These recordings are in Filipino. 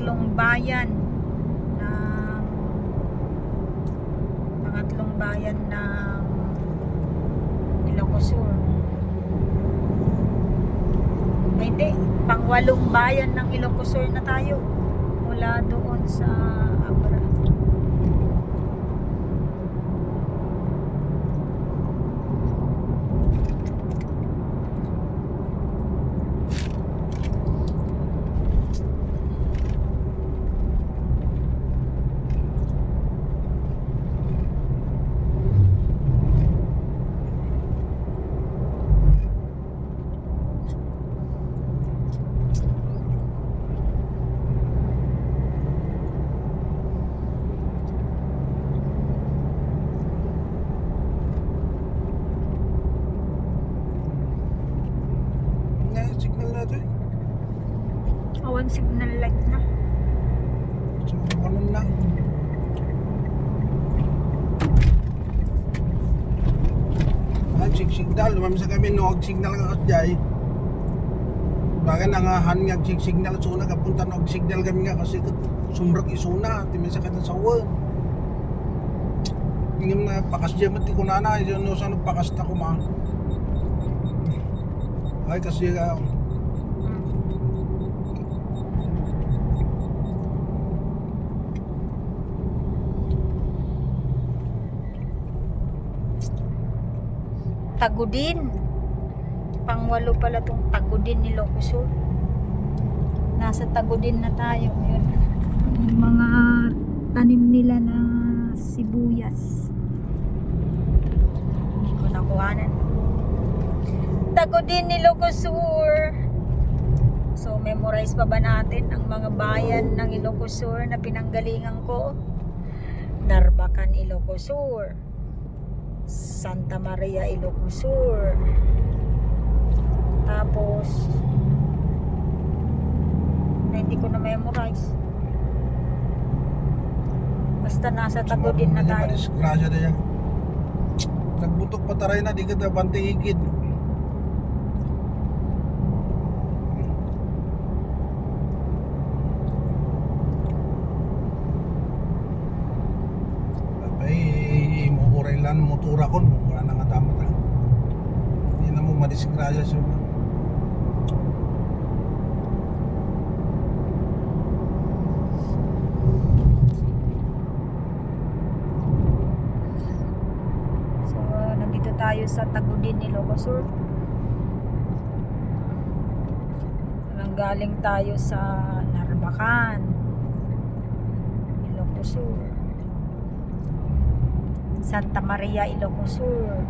pangatlong bayan ng Ilocos Sur. Ay, hindi, pangwalong bayan ng Ilocos Sur na tayo mula doon sa Abra. Signal natin. Awan signal light na. So, ano na? Signal, lumami sa kami no, signal ka katjay. Baka nangahan nga signal so nagapunta no signal kami nga kasi sumrak isuna, timin sa kanya sawa. Ingin na pakas diyan mati ko nana, yun no sa pakas ta ko ma. Ay kasi Tagudin. Pangwalo pala tong Tagudin ni Ilocos Sur. Nasa Tagudin na tayo ngayon. Yung mga tanim nila na sibuyas. Hindi ko nakuhanan. Tagudin ni Ilocos Sur. So, memorize pa ba natin ang mga bayan ng Ilocos Sur na pinanggalingan ko? Narbacan, Ilocos Sur. Santa Maria, Ilocos Sur. Tapos na hindi ko na memorize. Basta nasa Tagudin na tayo. Disgrasya na yan. Nagbutok pataray na, di ka na bantingigid. Motora ko wala na nga tama ka hindi na mo madisgrasya siya so nandito tayo sa Tagudin ni Ilocos Sur. Nanggaling tayo sa Narbacan, Ilocos Sur. Santa Maria, Ilocos Sur.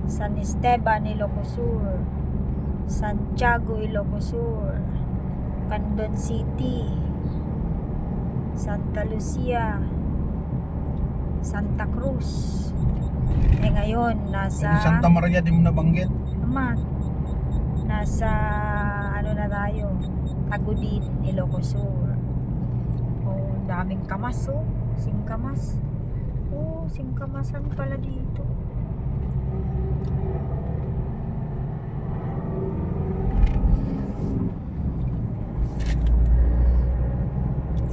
San Esteban, Ilocos Sur. Santiago, Ilocos Sur. Candon City. Santa Lucia. Santa Cruz. Ngayon nasa Santa Maria di mo nabanggit. Nasa ano na tayo, Tagudin, Ilocos Sur. Oh, daming kamas oh. Singkamas. Oh, singkamasan pala dito.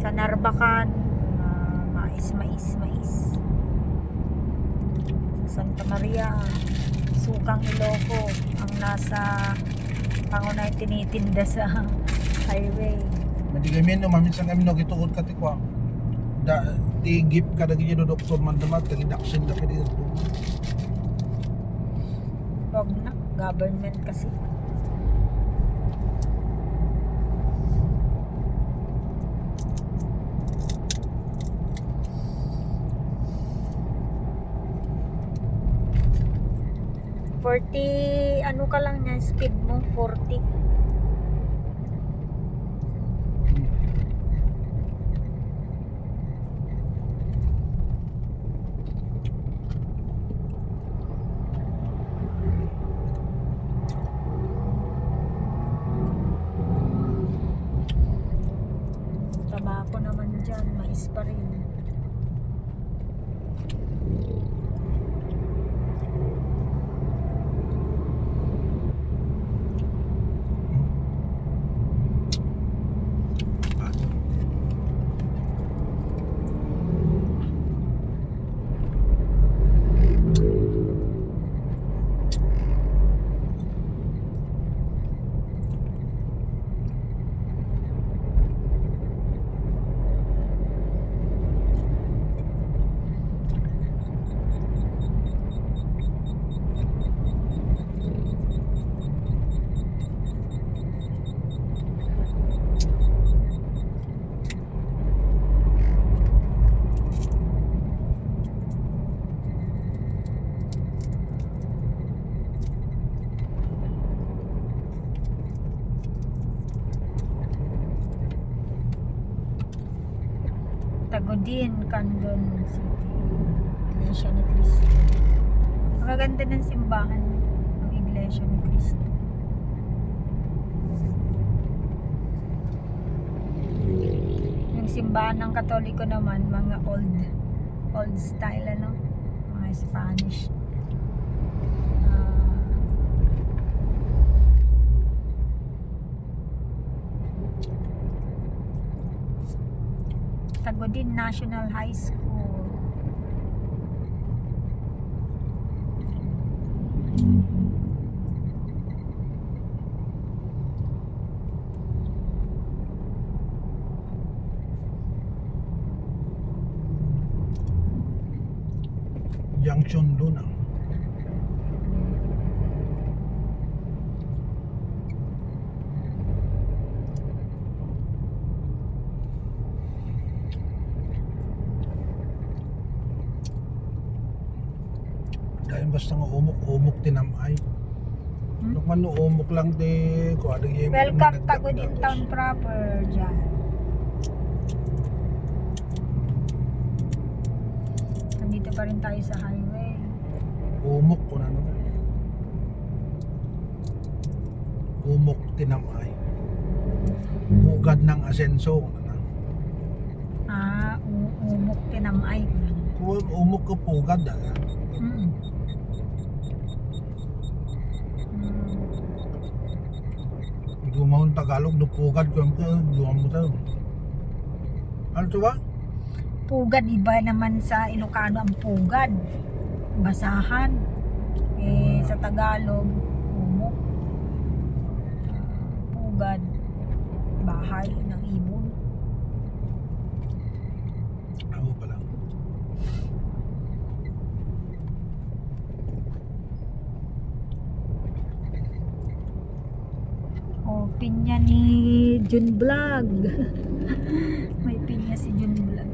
Sa Narbacan, mais. Sa Santa Maria, sukang Iloco ang nasa pangunay tinitinda sa highway. Madigamin no, maminsan kami no, gitukod katikwa. Di gip ka lagi yung doktor mandamat lagi daksin na pwede ito. Wag na, government kasi. Ano ka lang niya, speed mo 40. Trabaho naman dyan, mais pa rin. Tagudin, Candon City. Iglesia ni Cristo. Magaganda ng simbahan ng Iglesia ni Cristo. Yung simbahan ng Katoliko naman, mga old style ano, mga Spanish. Tagudin National High School. Junction Luna. Dahil basta nga umok tinamay. Nung ano umok lang di ko ada yung Welcome Tagudin Town proper dyan. Nandito pa rin tayo sa highway. Umok ko na naman. Umok tinamay. Bugad ng asenso. Umok tinamay. Kung umok ka pugad Mm. Gumawang Tagalog no pugad ko ang gumawang mo tayo. Ano to ba? Pugad, iba naman sa Ilocano ang pugad. Basahan. Sa Tagalog, umok. Pugad. Bahay ng ibon. Ako pala. Pinya ni Jun Vlog. May pinya si Jun Vlog.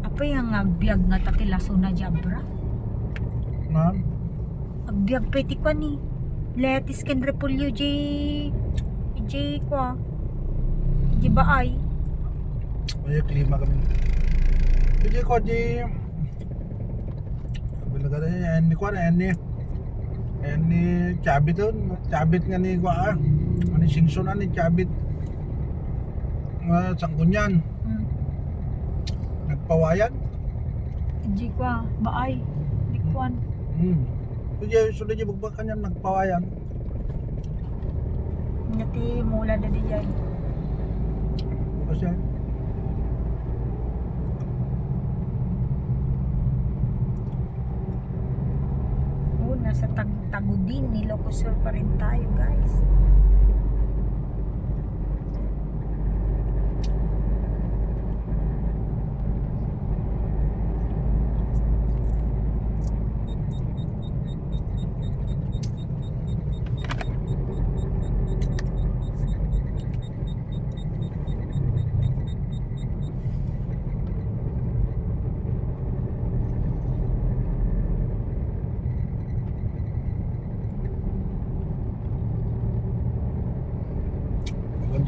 Apa yung agbyag nga takilaso na jabra? Ma'am? Agbyag pwede ko ni. Letis ken repulyo kwa. Baay. May klima kami. Jadi ko di bilang kata ni ko ni cabit nga ni ko ani singsonan ni cabit sangkunyan nagpawayan Kwa baay. Dikwan. Jadi sudah je bagbakan yan nagpawayan. Ngati mula na di jay. Kasi Nasa Tagudin, Ilocos Sur pa rin tayo, guys.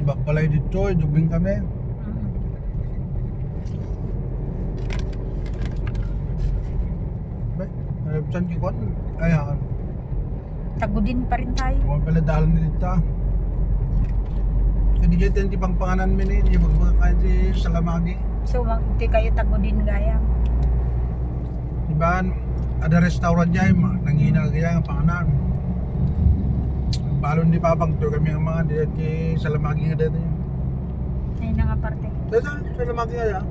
di balay dito, dubing kami. Saan kikon? Ayan. Tagudin pa rin tayo. Kung pala dahil nilita. Kasi di dyan pang panganan mo ni, di bagbaga kahit si Salamagi. So, hindi kayo Tagudin gaya. Diba, ada restaurant dyan, nanginal kaya ang panganan. Balon di papang to kami ang mga di Salamagi nga dito. Ayun na nga parte. Dito, Salamagi nga yan.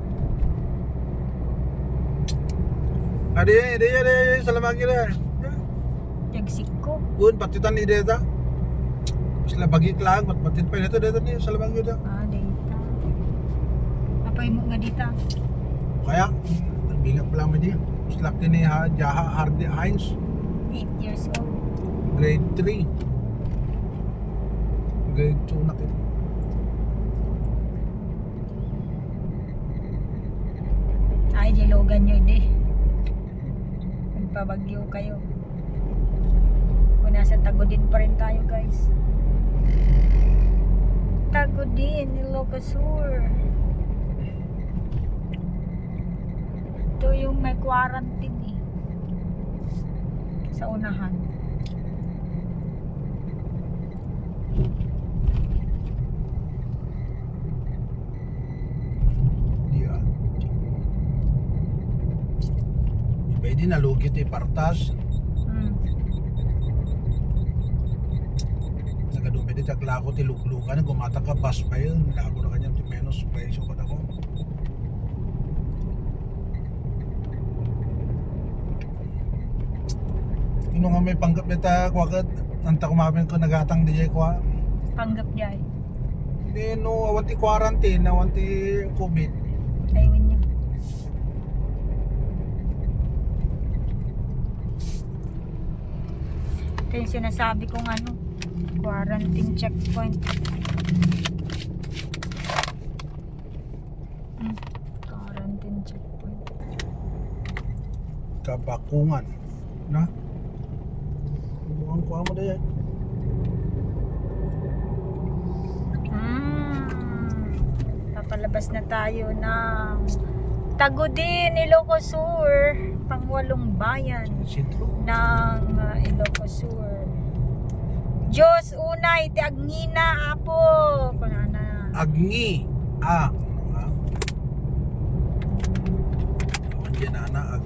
Adi, Salamagi na. Yagsik ko. Kun patitan ni deta. Sila bagik lang, patit pa dito ni Salamagi dito. Data. Apay mo nga dita? Kaya, nagbingat pa lang mo di. Slap din ni Jaha Hardy Hines, 8 years old. grade 3. Grade 2 na kita. Jilogan nyo di. Nagpabagyo kayo. Kung nasa Tagudin pa rin tayo guys. Tagudin, Ilocos Sur. Ito yung may quarantine eh. Sa unahan. Yeah. Pwede nalugit partas. Nagadume di taglako ti luklukan gumata ka bus pa yun. Lago na kanya ti menos presyo ko ako. Ino nga may panggap nita kwakat nanta kumapin ko nagatang DJ kwa. Panggap jay. Hindi no awan ti quarantine, awan ti COVID. Ayun nyo. Ito yung sinasabi kong ano, quarantine checkpoint. Quarantine checkpoint. Kabakungan na buang kuha mo dyan. Papalabas na tayo ng Tagudin, Ilocos Sur, pangwalong bayan Sintro ng Ilocos Sur. Diyos unay ti agngina apo kunana. Agni ano nga awan dyan na